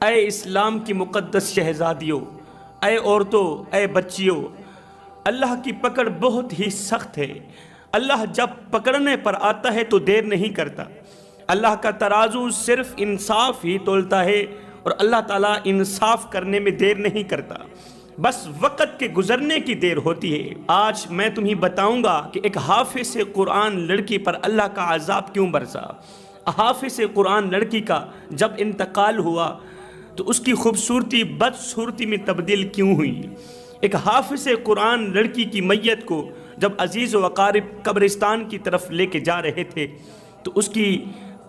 اے اسلام کی مقدس شہزادیوں، اے عورتوں، اے بچیوں، اللہ کی پکڑ بہت ہی سخت ہے۔ اللہ جب پکڑنے پر آتا ہے تو دیر نہیں کرتا۔ اللہ کا ترازو صرف انصاف ہی تولتا ہے، اور اللہ تعالیٰ انصاف کرنے میں دیر نہیں کرتا، بس وقت کے گزرنے کی دیر ہوتی ہے۔ آج میں تمہیں بتاؤں گا کہ ایک حافظ قرآن لڑکی پر اللہ کا عذاب کیوں برسا۔ حافظ قرآن لڑکی کا جب انتقال ہوا تو اس کی خوبصورتی بدصورتی میں تبدیل کیوں ہوئی۔ ایک حافظ قرآن لڑکی کی میت کو جب عزیز و اقارب قبرستان کی طرف لے کے جا رہے تھے تو اس کی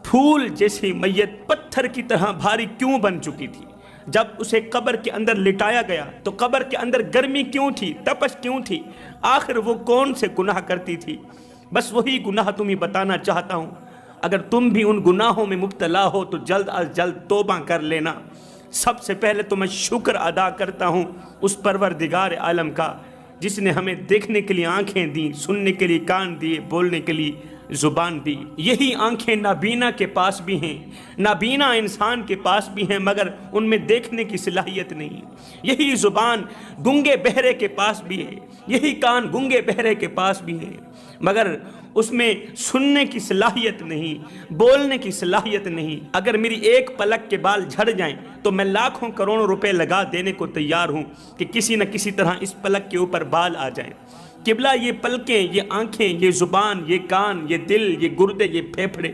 پھول جیسی میت پتھر کی طرح بھاری کیوں بن چکی تھی۔ جب اسے قبر کے اندر لٹایا گیا تو قبر کے اندر گرمی کیوں تھی، تپش کیوں تھی، آخر وہ کون سے گناہ کرتی تھی؟ بس وہی گناہ تمہیں بتانا چاہتا ہوں۔ اگر تم بھی ان گناہوں میں مبتلا ہو تو جلد از جلد توبہ کر لینا۔ سب سے پہلے تو میں شکر ادا کرتا ہوں اس پروردگار عالم کا جس نے ہمیں دیکھنے کے لیے آنکھیں دیں، سننے کے لیے کان دیے، بولنے کے لیے زبان دی۔ یہی آنکھیں نابینا کے پاس بھی ہیں، نابینا انسان کے پاس بھی ہیں، مگر ان میں دیکھنے کی صلاحیت نہیں۔ یہی زبان گنگے بہرے کے پاس بھی ہے، یہی کان گنگے بہرے کے پاس بھی ہے، مگر اس میں سننے کی صلاحیت نہیں، بولنے کی صلاحیت نہیں۔ اگر میری ایک پلک کے بال جھڑ جائیں تو میں لاکھوں کروڑوں روپے لگا دینے کو تیار ہوں کہ کسی نہ کسی طرح اس پلک کے اوپر بال آ جائیں۔ قبلہ یہ پلکیں، یہ آنکھیں، یہ زبان، یہ کان، یہ دل، یہ گردے، یہ پھیپھڑے،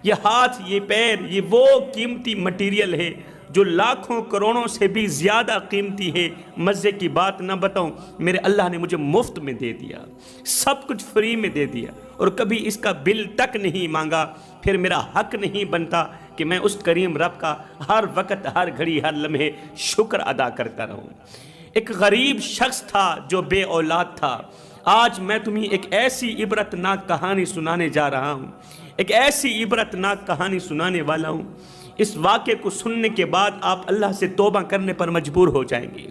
یہ ہاتھ، یہ پیر، یہ وہ قیمتی مٹیریل ہے جو لاکھوں کروڑوں سے بھی زیادہ قیمتی ہے۔ مزے کی بات نہ بتاؤں، میرے اللہ نے مجھے مفت میں دے دیا، سب کچھ فری میں دے دیا، اور کبھی اس کا بل تک نہیں مانگا۔ پھر میرا حق نہیں بنتا کہ میں اس کریم رب کا ہر وقت، ہر گھڑی، ہر لمحے شکر ادا کرتا رہوں۔ ایک غریب شخص تھا جو بے اولاد تھا۔ آج میں تمہیں ایک ایسی عبرتناک کہانی سنانے جا رہا ہوں، ایک ایسی عبرتناک کہانی سنانے والا ہوں۔ اس واقعے کو سننے کے بعد آپ اللہ سے توبہ کرنے پر مجبور ہو جائیں گے،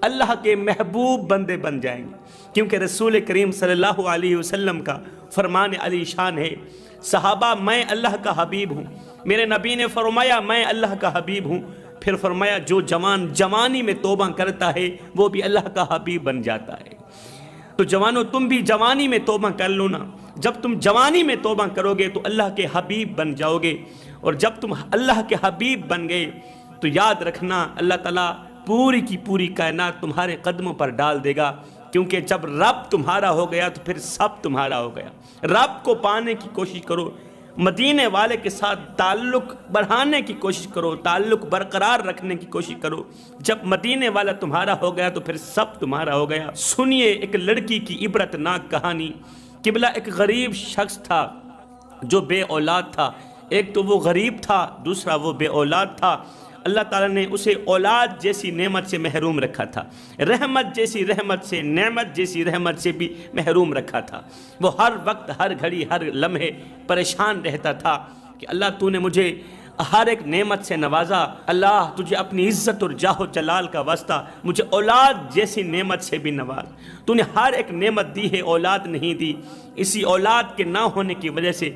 اللہ کے محبوب بندے بن جائیں گے، کیونکہ رسول کریم صلی اللہ علیہ وسلم کا فرمان علی شان ہے، صحابہ میں اللہ کا حبیب ہوں۔ میرے نبی نے فرمایا میں اللہ کا حبیب ہوں، پھر فرمایا جو جوان جوانی میں توبہ کرتا ہے وہ بھی اللہ کا حبیب بن جاتا ہے۔ تو جوانوں تم بھی جوانی میں توبہ کر لو نا۔ جب تم جوانی میں توبہ کرو گے تو اللہ کے حبیب بن جاؤ گے، اور جب تم اللہ کے حبیب بن گئے تو یاد رکھنا اللہ تعالیٰ پوری کی پوری کائنات تمہارے قدموں پر ڈال دے گا، کیونکہ جب رب تمہارا ہو گیا تو پھر سب تمہارا ہو گیا۔ رب کو پانے کی کوشش کرو، مدینے والے کے ساتھ تعلق بڑھانے کی کوشش کرو، تعلق برقرار رکھنے کی کوشش کرو۔ جب مدینے والا تمہارا ہو گیا تو پھر سب تمہارا ہو گیا۔ سنیے ایک لڑکی کی عبرتناک کہانی۔ قبلہ ایک غریب شخص تھا جو بے اولاد تھا۔ ایک تو وہ غریب تھا، دوسرا وہ بے اولاد تھا۔ اللہ تعالیٰ نے اسے اولاد جیسی نعمت سے محروم رکھا تھا، رحمت جیسی رحمت سے، نعمت جیسی رحمت سے بھی محروم رکھا تھا۔ وہ ہر وقت، ہر گھڑی، ہر لمحے پریشان رہتا تھا کہ اللہ تو نے مجھے ہر ایک نعمت سے نوازا، اللہ تجھے اپنی عزت اور جاہ و جلال کا واسطہ مجھے اولاد جیسی نعمت سے بھی نواز۔ تو نے ہر ایک نعمت دی ہے، اولاد نہیں دی۔ اسی اولاد کے نہ ہونے کی وجہ سے،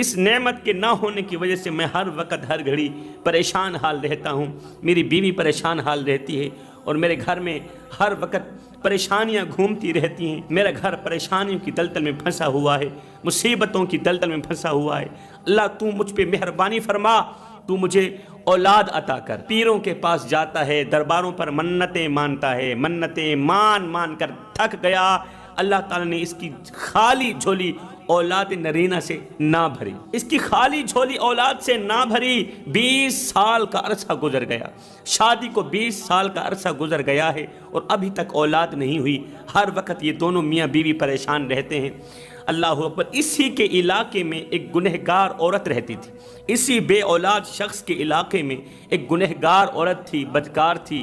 اس نعمت کے نہ ہونے کی وجہ سے میں ہر وقت، ہر گھڑی پریشان حال رہتا ہوں۔ میری بیوی پریشان حال رہتی ہے، اور میرے گھر میں ہر وقت پریشانیاں گھومتی رہتی ہیں۔ میرا گھر پریشانیوں کی دلدل میں پھنسا ہوا ہے، مصیبتوں کی دلدل میں پھنسا ہوا ہے۔ اللہ تو مجھ پہ مہربانی فرما، تو مجھے اولاد عطا کر۔ پیروں کے پاس جاتا ہے، درباروں پر منتیں مانتا ہے، منتیں مان مان کر تھک گیا۔ اللہ تعالیٰ نے اس کی خالی جھولی اولاد نرینہ سے نہ بھری، اس کی خالی جھولی اولاد سے نہ بھری۔ 20 سال کا عرصہ گزر گیا، شادی کو 20 سال کا عرصہ گزر گیا ہے، اور ابھی تک اولاد نہیں ہوئی۔ ہر وقت یہ دونوں میاں بیوی پریشان رہتے ہیں۔ اللہ اکبر۔ اسی کے علاقے میں ایک گنہگار عورت رہتی تھی، اسی بے اولاد شخص کے علاقے میں ایک گنہگار عورت تھی، بدکار تھی۔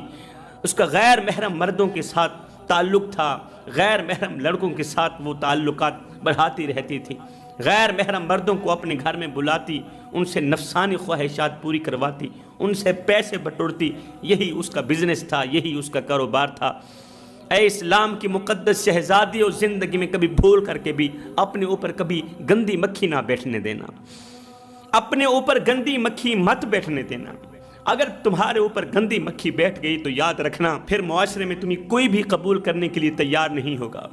اس کا غیر محرم مردوں کے ساتھ تعلق تھا، غیر محرم لڑکوں کے ساتھ وہ تعلقات بڑھاتی رہتی تھی، غیر محرم مردوں کو اپنے گھر میں بلاتی، ان سے نفسانی خواہشات پوری کرواتی، ان سے پیسے بٹورتی۔ یہی اس کا بزنس تھا، یہی اس کا کاروبار تھا۔ اے اسلام کی مقدس شہزادی، اور زندگی میں کبھی بھول کر کے بھی اپنے اوپر کبھی گندی مکھی نہ بیٹھنے دینا، اپنے اوپر گندی مکھی مت بیٹھنے دینا۔ اگر تمہارے اوپر گندی مکھی بیٹھ گئی تو یاد رکھنا پھر معاشرے میں تمہیں کوئی بھی قبول کرنے کے لیے تیار نہیں ہوگا،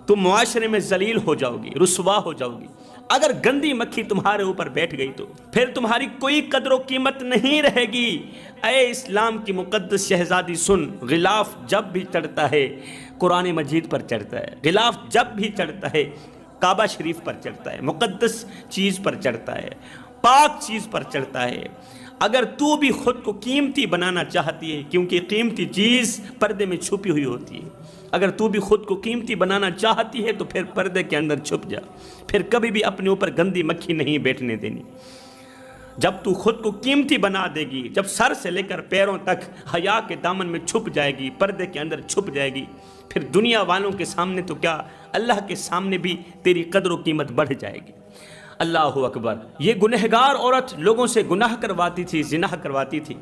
تم معاشرے میں ذلیل ہو جاؤ گی، رسوا ہو جاؤ گی۔ اگر گندی مکھی تمہارے اوپر بیٹھ گئی تو پھر تمہاری کوئی قدر و قیمت نہیں رہے گی۔ اے اسلام کی مقدس شہزادی سن، غلاف جب بھی چڑھتا ہے قرآن مجید پر چڑھتا ہے، غلاف جب بھی چڑھتا ہے کعبہ شریف پر چڑھتا ہے، مقدس چیز پر چڑھتا ہے، پاک چیز پر چڑھتا ہے۔ اگر تو بھی خود کو قیمتی بنانا چاہتی ہے، کیونکہ قیمتی چیز پردے میں چھپی ہوئی ہوتی ہے، اگر تو بھی خود کو قیمتی بنانا چاہتی ہے تو پھر پردے کے اندر چھپ جا، پھر کبھی بھی اپنے اوپر گندی مکھی نہیں بیٹھنے دینی۔ جب تو خود کو قیمتی بنا دے گی، جب سر سے لے کر پیروں تک حیا کے دامن میں چھپ جائے گی، پردے کے اندر چھپ جائے گی، پھر دنیا والوں کے سامنے تو کیا اللہ کے سامنے بھی تیری قدر و قیمت بڑھ جائے گی۔ اللہ اکبر۔ یہ گنہگار عورت لوگوں سے گناہ کرواتی تھی، زنا کرواتی تھی۔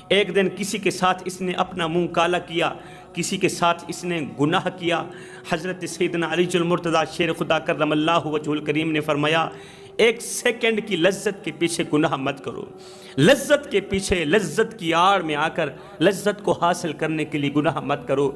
ایک دن کسی کے ساتھ اس نے اپنا منہ کالا کیا، کسی کے ساتھ اس نے گناہ کیا۔ حضرت سیدنا علی المرتضیٰ شیر خدا کرم اللہ وجہ الکریم نے فرمایا، ایک سیکنڈ کی لذت کے پیچھے گناہ مت کرو، لذت کے پیچھے، لذت کی آڑ میں آ کر لذت کو حاصل کرنے کے لیے گناہ مت کرو،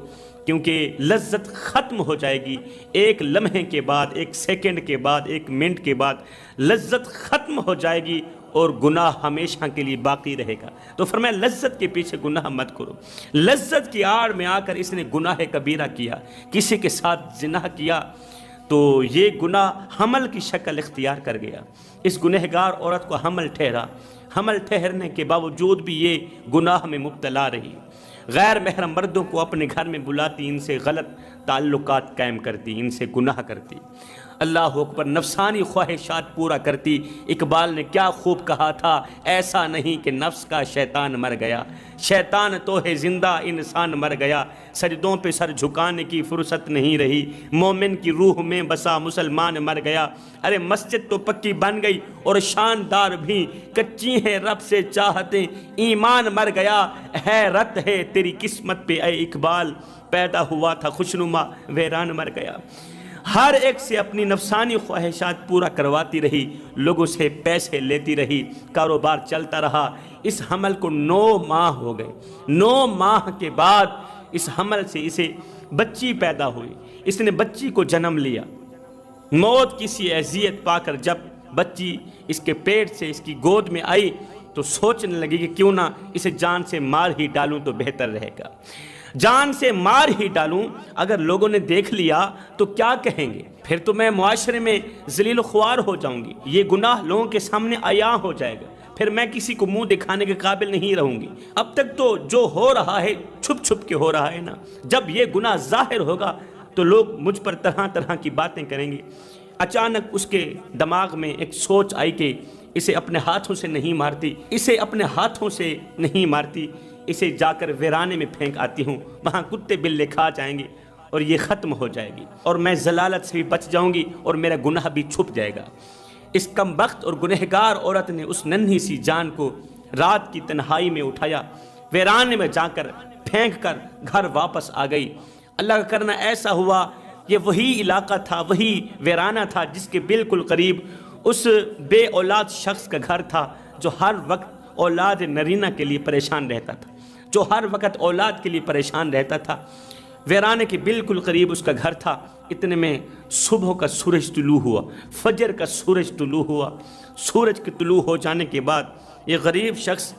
کیونکہ لذت ختم ہو جائے گی۔ ایک لمحے کے بعد، ایک سیکنڈ کے بعد، ایک منٹ کے بعد لذت ختم ہو جائے گی اور گناہ ہمیشہ کے لیے باقی رہے گا۔ تو فرمایا لذت کے پیچھے گناہ مت کرو۔ لذت کی آڑ میں آ کر اس نے گناہ کبیرہ کیا، کسی کے ساتھ زنا کیا، تو یہ گناہ حمل کی شکل اختیار کر گیا۔ اس گنہگار عورت کو حمل ٹھہرا، حمل ٹھہرنے کے باوجود بھی یہ گناہ میں مبتلا رہی۔ غیر محرم مردوں کو اپنے گھر میں بلاتی، ان سے غلط تعلقات قائم کرتی، ان سے گناہ کرتی، اللہ اکبر، نفسانی خواہشات پورا کرتی۔ اقبال نے کیا خوب کہا تھا، ایسا نہیں کہ نفس کا شیطان مر گیا، شیطان تو ہے زندہ، انسان مر گیا، سجدوں پہ سر جھکانے کی فرصت نہیں رہی، مومن کی روح میں بسا مسلمان مر گیا۔ ارے مسجد تو پکی بن گئی اور شاندار بھی، کچی ہیں رب سے چاہتے، ایمان مر گیا، حیرت ہے تیری قسمت پہ اے اقبال، پیدا ہوا تھا خوشنما ویران مر گیا۔ ہر ایک سے اپنی نفسانی خواہشات پورا کرواتی رہی، لوگوں سے پیسے لیتی رہی، کاروبار چلتا رہا۔ اس حمل کو 9 ماہ ہو گئے۔ 9 ماہ کے بعد اس حمل سے اسے بچی پیدا ہوئی، اس نے بچی کو جنم لیا۔ موت کسی اذیت پا کر جب بچی اس کے پیٹ سے اس کی گود میں آئی تو سوچنے لگی کہ کیوں نہ اسے جان سے مار ہی ڈالوں تو بہتر رہے گا، جان سے مار ہی ڈالوں، اگر لوگوں نے دیکھ لیا تو کیا کہیں گے، پھر تو میں معاشرے میں ذلیل و خوار ہو جاؤں گی، یہ گناہ لوگوں کے سامنے عیاں ہو جائے گا، پھر میں کسی کو منہ دکھانے کے قابل نہیں رہوں گی۔ اب تک تو جو ہو رہا ہے چھپ چھپ کے ہو رہا ہے نا، جب یہ گناہ ظاہر ہوگا تو لوگ مجھ پر طرح طرح کی باتیں کریں گے۔ اچانک اس کے دماغ میں ایک سوچ آئی کہ اسے اپنے ہاتھوں سے نہیں مارتی، اسے اپنے ہاتھوں سے نہیں مارتی، اسے جا کر ویرانے میں پھینک آتی ہوں، وہاں کتے بلے کھا جائیں گے اور یہ ختم ہو جائے گی، اور میں ضلالت سے بھی بچ جاؤں گی اور میرا گناہ بھی چھپ جائے گا۔ اس کم بخت اور گنہگار عورت نے اس ننھی سی جان کو رات کی تنہائی میں اٹھایا، ویرانے میں جا کر پھینک کر گھر واپس آ گئی۔ اللہ کا کرنا ایسا ہوا، یہ وہی علاقہ تھا، وہی ویرانہ تھا جس کے بالکل قریب اس بے اولاد شخص کا گھر تھا، جو ہر وقت اولاد نرینہ کے لیے پریشان رہتا تھا، جو ہر وقت اولاد کے لیے پریشان رہتا تھا۔ ویرانے کے بالکل قریب اس کا گھر تھا۔ اتنے میں صبح کا سورج طلوع ہوا، فجر کا سورج طلوع ہوا۔ سورج کے طلوع ہو جانے کے بعد یہ غریب شخص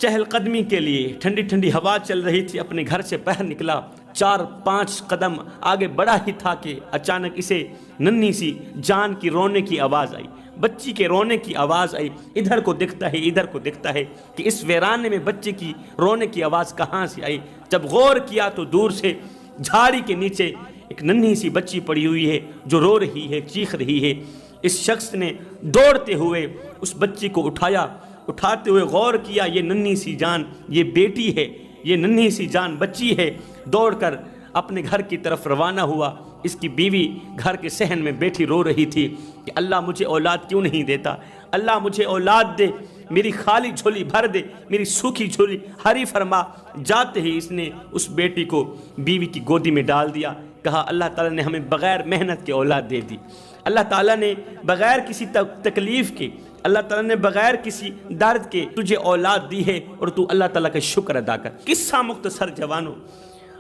چہل قدمی کے لیے، ٹھنڈی ٹھنڈی ہوا چل رہی تھی، اپنے گھر سے باہر نکلا۔ 4-5 قدم آگے بڑھا ہی تھا کہ اچانک اسے ننھی سی جان کی رونے کی آواز آئی، بچی کے رونے کی آواز آئی۔ ادھر کو دیکھتا ہے، ادھر کو دیکھتا ہے کہ اس ویرانے میں بچے کی رونے کی آواز کہاں سے آئی۔ جب غور کیا تو دور سے جھاڑی کے نیچے ایک ننھی سی بچی پڑی ہوئی ہے جو رو رہی ہے، چیخ رہی ہے۔ اس شخص نے دوڑتے ہوئے اس بچی کو اٹھایا، اٹھاتے ہوئے غور کیا یہ ننھی سی جان، یہ بیٹی ہے، یہ ننھی سی جان بچی ہے۔ دوڑ کر اپنے گھر کی طرف روانہ ہوا۔ اس کی بیوی گھر کے صحن میں بیٹھی رو رہی تھی کہ اللہ مجھے اولاد کیوں نہیں دیتا، اللہ مجھے اولاد دے، میری خالی جھولی بھر دے، میری سوکھی جھولی ہری فرما۔ جاتے ہی اس نے اس بیٹی کو بیوی کی گودی میں ڈال دیا، کہا اللہ تعالیٰ نے ہمیں بغیر محنت کے اولاد دے دی، اللہ تعالیٰ نے بغیر کسی تکلیف کے اللہ تعالیٰ نے بغیر کسی درد کے تجھے اولاد دی ہے اور تو اللہ تعالیٰ کا شکر ادا کر۔ قصہ مختصر جوانوں،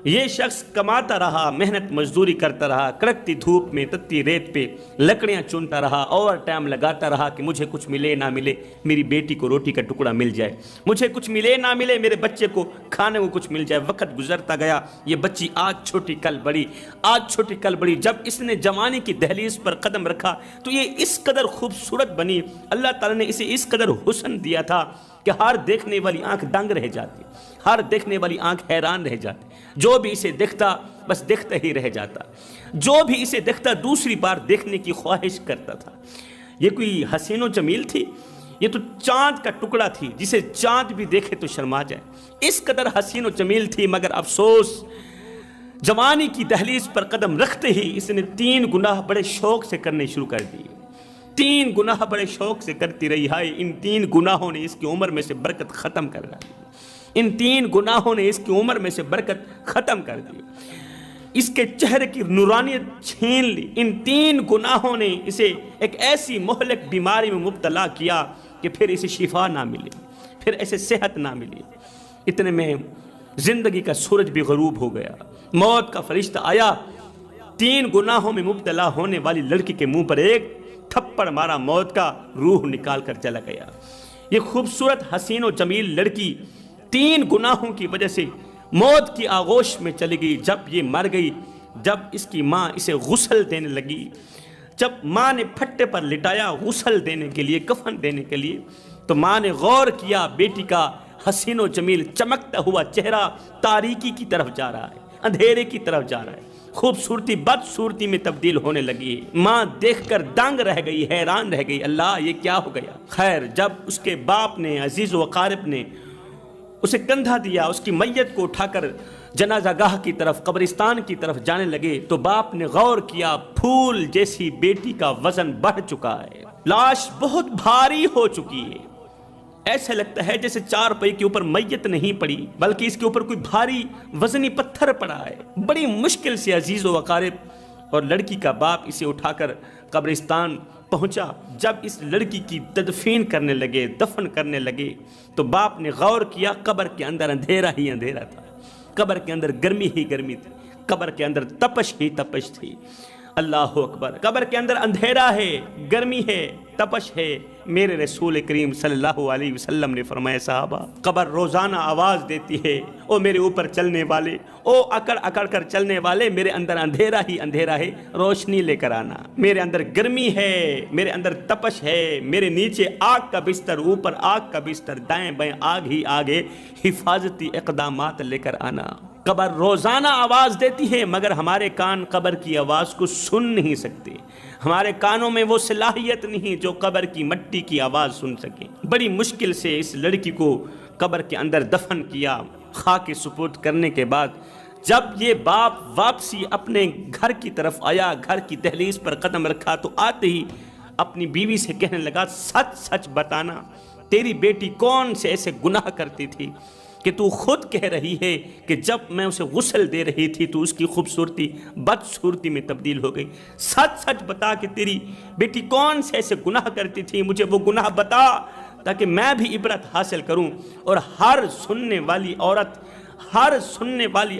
یہ شخص کماتا رہا، محنت مزدوری کرتا رہا، کڑکتی دھوپ میں تتی ریت پہ لکڑیاں چنتا رہا، اوور ٹائم لگاتا رہا کہ مجھے کچھ ملے نہ ملے میری بیٹی کو روٹی کا ٹکڑا مل جائے، مجھے کچھ ملے نہ ملے میرے بچے کو کھانے کو کچھ مل جائے۔ وقت گزرتا گیا، یہ بچی آج چھوٹی کل بڑی، آج چھوٹی کل بڑی۔ جب اس نے جوانی کی دہلیز پر قدم رکھا تو یہ اس قدر خوبصورت بنی، اللہ تعالیٰ نے اسے اس قدر حسن دیا تھا کہ ہر دیکھنے والی آنکھ دنگ رہ جاتی، ہر دیکھنے والی آنکھ حیران رہ جاتی، جو بھی اسے دیکھتا بس دیکھتا ہی رہ جاتا، جو بھی اسے دیکھتا دوسری بار دیکھنے کی خواہش کرتا تھا۔ یہ کوئی حسین و جمیل تھی؟ یہ تو چاند کا ٹکڑا تھی جسے چاند بھی دیکھے تو شرما جائے، اس قدر حسین و جمیل تھی۔ مگر افسوس، جوانی کی دہلیز پر قدم رکھتے ہی اس نے 3 گناہ بڑے شوق سے کرنے شروع کر دیے، 3 گناہ بڑے شوق سے کرتی رہی۔ ہائے، ان 3 گناہوں نے اس کی عمر میں سے برکت ختم کر ڈالی، ان 3 گناہوں نے اس کی عمر میں سے برکت ختم کر دی، اس کے چہرے کی نورانیت چھین لی۔ ان 3 گناہوں نے اسے ایک ایسی مہلک بیماری میں مبتلا کیا کہ پھر اسے شفا نہ ملی، پھر اسے صحت نہ ملی۔ اتنے میں زندگی کا سورج بھی غروب ہو گیا، موت کا فرشتہ آیا، 3 گناہوں میں مبتلا ہونے والی لڑکی کے منہ پر ایک تھپڑ مارا، موت کا روح نکال کر چلا گیا۔ یہ خوبصورت حسین و جمیل لڑکی 3 گناہوں کی وجہ سے موت کی آغوش میں چلی گئی۔ جب یہ مر گئی، جب اس کی ماں اسے غسل دینے لگی، جب ماں نے پھٹے پر لٹایا غسل دینے کے لیے، کفن دینے کے لیے، تو ماں نے غور کیا بیٹی کا حسین و جمیل چمکتا ہوا چہرہ تاریکی کی طرف جا رہا ہے، اندھیرے کی طرف جا رہا ہے، خوبصورتی بدصورتی میں تبدیل ہونے لگی۔ ماں دیکھ کر دنگ رہ گئی، حیران رہ گئی، اللہ یہ کیا ہو گیا؟ خیر، جب اس کے باپ نے، عزیز و اقارب نے اسے کندھا دیا، اس کی میت کو اٹھا کر جنازہ گاہ کی طرف، قبرستان کی طرف جانے لگے تو باپ نے غور کیا، پھول جیسی بیٹی کا وزن بڑھ چکا ہے، لاش بہت بھاری ہو چکی ہے، ایسا لگتا ہے جیسے 4 پئی کے اوپر میت نہیں پڑی بلکہ اس کے اوپر کوئی بھاری وزنی پتھر پڑا ہے۔ بڑی مشکل سے عزیز و اقارب اور لڑکی کا باپ اسے اٹھا کر قبرستان پہنچا۔ جب اس لڑکی کی تدفین کرنے لگے، دفن کرنے لگے، تو باپ نے غور کیا، قبر کے اندر اندھیرا ہی اندھیرا تھا، قبر کے اندر گرمی ہی گرمی تھی، قبر کے اندر تپش ہی تپش تھی۔ اللہ اکبر، قبر کے اندر اندھیرا ہے، گرمی ہے، تپش ہے۔ میرے رسول کریم صلی اللہ علیہ وسلم نے فرمایا، صحابہ، قبر روزانہ آواز دیتی ہے، او میرے اوپر چلنے والے، او اکڑ اکڑ کر چلنے والے، میرے اندر اندھیرا ہی اندھیرا ہے، روشنی لے کر آنا، میرے اندر گرمی ہے، میرے اندر تپش ہے، میرے نیچے آگ کا بستر، اوپر آگ کا بستر، دائیں بائیں آگ ہی آگے، حفاظتی اقدامات لے کر آنا۔ قبر روزانہ آواز دیتی ہے مگر ہمارے کان قبر کی آواز کو سن نہیں سکتے، ہمارے کانوں میں وہ صلاحیت نہیں جو قبر کی مٹی کی آواز سن سکے۔ بڑی مشکل سے اس لڑکی کو قبر کے اندر دفن کیا۔ خاک سپرد کرنے کے بعد جب یہ باپ واپسی اپنے گھر کی طرف آیا، گھر کی دہلیز پر قدم رکھا تو آتے ہی اپنی بیوی سے کہنے لگا، سچ سچ بتانا تیری بیٹی کون سے ایسے گناہ کرتی تھی کہ تو خود کہہ رہی ہے کہ جب میں اسے غسل دے رہی تھی تو اس کی خوبصورتی بدصورتی میں تبدیل ہو گئی۔ سچ سچ بتا کہ تیری بیٹی کون سے ایسے گناہ کرتی تھی، مجھے وہ گناہ بتا تاکہ میں بھی عبرت حاصل کروں اور ہر سننے والی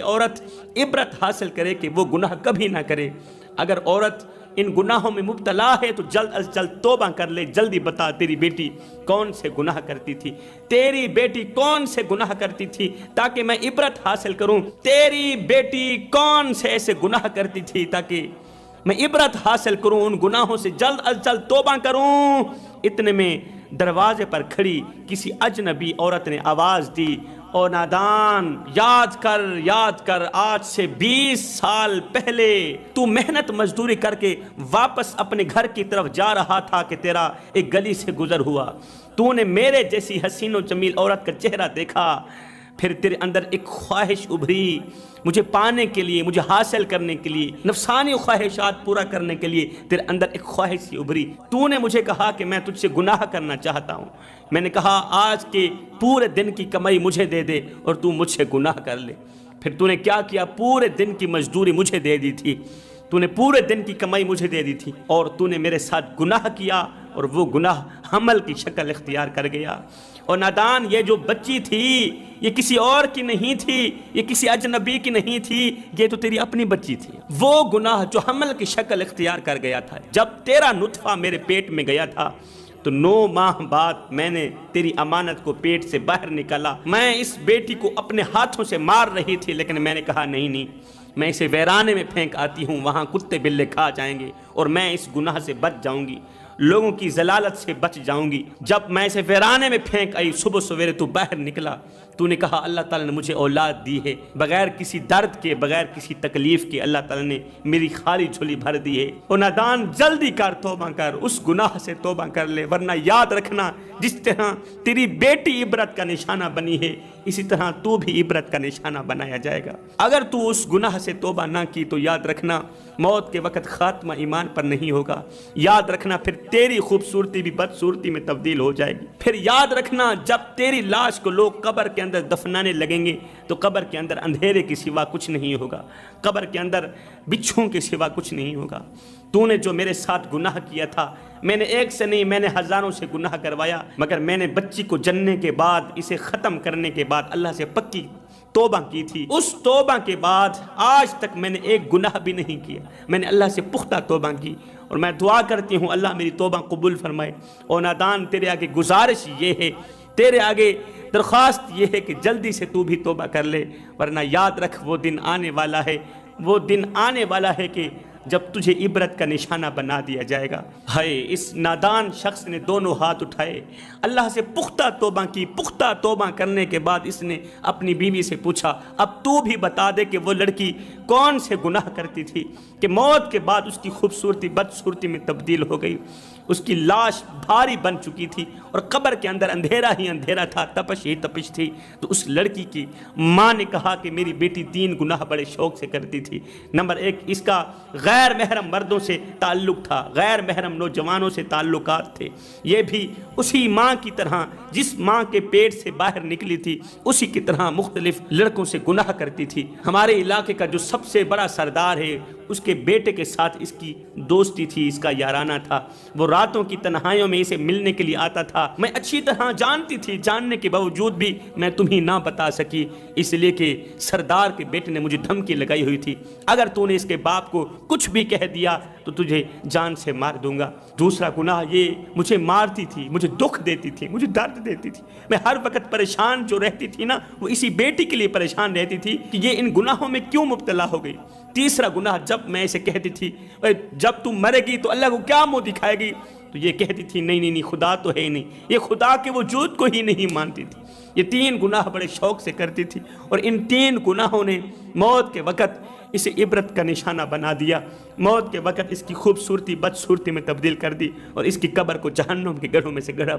عورت عبرت حاصل کرے کہ وہ گناہ کبھی نہ کرے۔ اگر عورت ان گناہوں میں مبتلا ہے تو جلد از جلد توبہ کر لے، جلدی بتا تیری بیٹی کون سے گناہ کرتی تھی، تیری بیٹی کون سے گناہ کرتی تھی تاکہ میں عبرت حاصل کروں، تیری بیٹی کون سے ایسے گناہ کرتی تھی تاکہ میں عبرت حاصل کروں، ان گناہوں سے جلد از جلد توبہ کروں۔ اتنے میں دروازے پر کھڑی کسی اجنبی عورت نے آواز دی، او نادان، یاد کر آج سے 20 سال پہلے تو محنت مزدوری کر کے واپس اپنے گھر کی طرف جا رہا تھا کہ تیرا ایک گلی سے گزر ہوا، تو نے میرے جیسی حسین و جمیل عورت کا چہرہ دیکھا، پھر تیرے اندر ایک خواہش ابھری، مجھے پانے کے لیے، مجھے حاصل کرنے کے لیے، نفسانی خواہشات پورا کرنے کے لیے تیرے اندر ایک خواہش سی ابھری۔ تو نے مجھے کہا کہ میں تجھ سے گناہ کرنا چاہتا ہوں، میں نے کہا آج کے پورے دن کی کمائی مجھے دے دے اور تو مجھ سے گناہ کر لے۔ پھر تو نے کیا کیا، پورے دن کی مزدوری مجھے دے دی تھی، تو نے پورے دن کی کمائی مجھے دے دی تھی اور تو نے میرے ساتھ گناہ کیا اور وہ گناہ حمل کی شکل اختیار کر گیا۔ اور نادان، یہ جو بچی تھی یہ کسی اور کی نہیں تھی، یہ کسی اجنبی کی نہیں تھی، یہ تو تیری اپنی بچی تھی۔ وہ گناہ جو حمل کی شکل اختیار کر گیا تھا، جب تیرا نطفہ میرے پیٹ میں گیا تھا تو 9 ماہ بعد میں نے تیری امانت کو پیٹ سے باہر نکالا۔ میں اس بیٹی کو اپنے ہاتھوں سے مار رہی تھی، لیکن میں نے کہا نہیں، میں اسے ویرانے میں پھینک آتی ہوں، وہاں کتے بلے کھا جائیں گے اور میں اس گناہ سے بچ جاؤں گی، لوگوں کی ضلالت سے بچ جاؤں گی۔ جب میں اسے ویرانے میں پھینک آئی، صبح سویرے تو باہر نکلا، تو نے کہا اللہ تعالیٰ نے مجھے اولاد دی ہے، بغیر کسی درد کے، بغیر کسی تکلیف کے اللہ تعالیٰ نے میری خالی جھولی بھر دی ہے۔ اور نادان، جلدی کر، توبہ کر، اس گناہ سے توبہ کر لے، ورنہ یاد رکھنا جس طرح تیری بیٹی عبرت کا نشانہ بنی ہے، اسی طرح تو بھی عبرت کا نشانہ بنایا جائے گا۔ اگر تو اس گناہ سے توبہ نہ کی تو یاد رکھنا موت کے وقت خاتمہ ایمان پر نہیں ہوگا۔ یاد رکھنا پھر تیری خوبصورتی بھی بدصورتی میں تبدیل ہو جائے گی۔ پھر یاد رکھنا جب تیری لاش کو لوگ قبر کے اندر دفنانے لگیں گے تو قبر کے اندر اندھیرے کے سوا کچھ نہیں ہوگا، قبر کے اندر بچھوؤں کے سوا کچھ نہیں ہوگا۔ تو نے جو میرے ساتھ گناہ کیا تھا، میں نے ایک سے نہیں، میں نے ہزاروں سے گناہ کروایا، مگر میں نے بچی کو جننے کے بعد، اسے ختم کرنے کے بعد اللہ سے پکی توبہ کی تھی۔ اس توبہ کے بعد آج تک میں نے ایک گناہ بھی نہیں کیا، میں نے اللہ سے پختہ توبہ کی، اور میں دعا کرتی ہوں اللہ میری توبہ قبول فرمائے۔ اور نادان، تیرے آگے گزارش یہ ہے، تیرے آگے درخواست یہ ہے کہ جلدی سے تو بھی توبہ کر لے، ورنہ یاد رکھ وہ دن آنے والا ہے، وہ دن آنے والا ہے کہ جب تجھے عبرت کا نشانہ بنا دیا جائے گا۔ ہائے، اس نادان شخص نے دونوں ہاتھ اٹھائے، اللہ سے پختہ توبہ کی۔ پختہ توبہ کرنے کے بعد اس نے اپنی بیوی سے پوچھا، اب تو بھی بتا دے کہ وہ لڑکی کون سے گناہ کرتی تھی کہ موت کے بعد اس کی خوبصورتی بدصورتی میں تبدیل ہو گئی۔ اس کی لاش بھاری بن چکی تھی اور قبر کے اندر اندھیرا ہی اندھیرا تھا، تپش ہی تپش تھی۔ تو اس لڑکی کی ماں نے کہا کہ میری بیٹی 3 گناہ بڑے شوق سے کرتی تھی۔ نمبر 1، اس کا غیر محرم مردوں سے تعلق تھا، غیر محرم نوجوانوں سے تعلقات تھے۔ یہ بھی اسی ماں کی طرح، جس ماں کے پیٹ سے باہر نکلی تھی، اسی کی طرح مختلف لڑکوں سے گناہ کرتی تھی۔ ہمارے علاقے کا جو سب سے بڑا سردار ہے، اس کے بیٹے کے ساتھ اس کی دوستی تھی، اس کا یارانہ تھا۔ وہ راتوں کی تنہائیوں میں اسے ملنے کے لیے آتا تھا۔ میں اچھی طرح جانتی تھی، جاننے کے باوجود بھی میں تمہیں نہ بتا سکی، اس لیے کہ سردار کے بیٹے نے مجھے دھمکی لگائی ہوئی تھی، اگر تو نے اس کے باپ کو کچھ بھی کہہ دیا تو تجھے جان سے مار دوں گا۔ دوسرا گناہ یہ، مجھے مارتی تھی، مجھے دکھ دیتی تھی، مجھے درد دیتی تھی۔ میں ہر وقت پریشان جو رہتی تھی نا، وہ اسی بیٹی کے لیے پریشان رہتی تھی کہ یہ ان گناہوں میں کیوں مبتلا ہو گئی۔ تیسرا گناہ، جب میں اسے کہتی تھی جب تم مرے گی تو اللہ کو کیا منہ دکھائے گی، تو یہ کہتی تھی نہیں خدا تو ہے ہی نہیں، یہ خدا کے وجود کو ہی نہیں مانتی تھی۔ یہ 3 گناہ بڑے شوق سے کرتی تھی، اور ان 3 گناہوں نے موت کے وقت اسے عبرت کا نشانہ بنا دیا۔ موت کے وقت اس کی خوبصورتی بدصورتی میں تبدیل کر دی، اور اس کی قبر کو جہنم کے گڑھوں میں سے گڑھا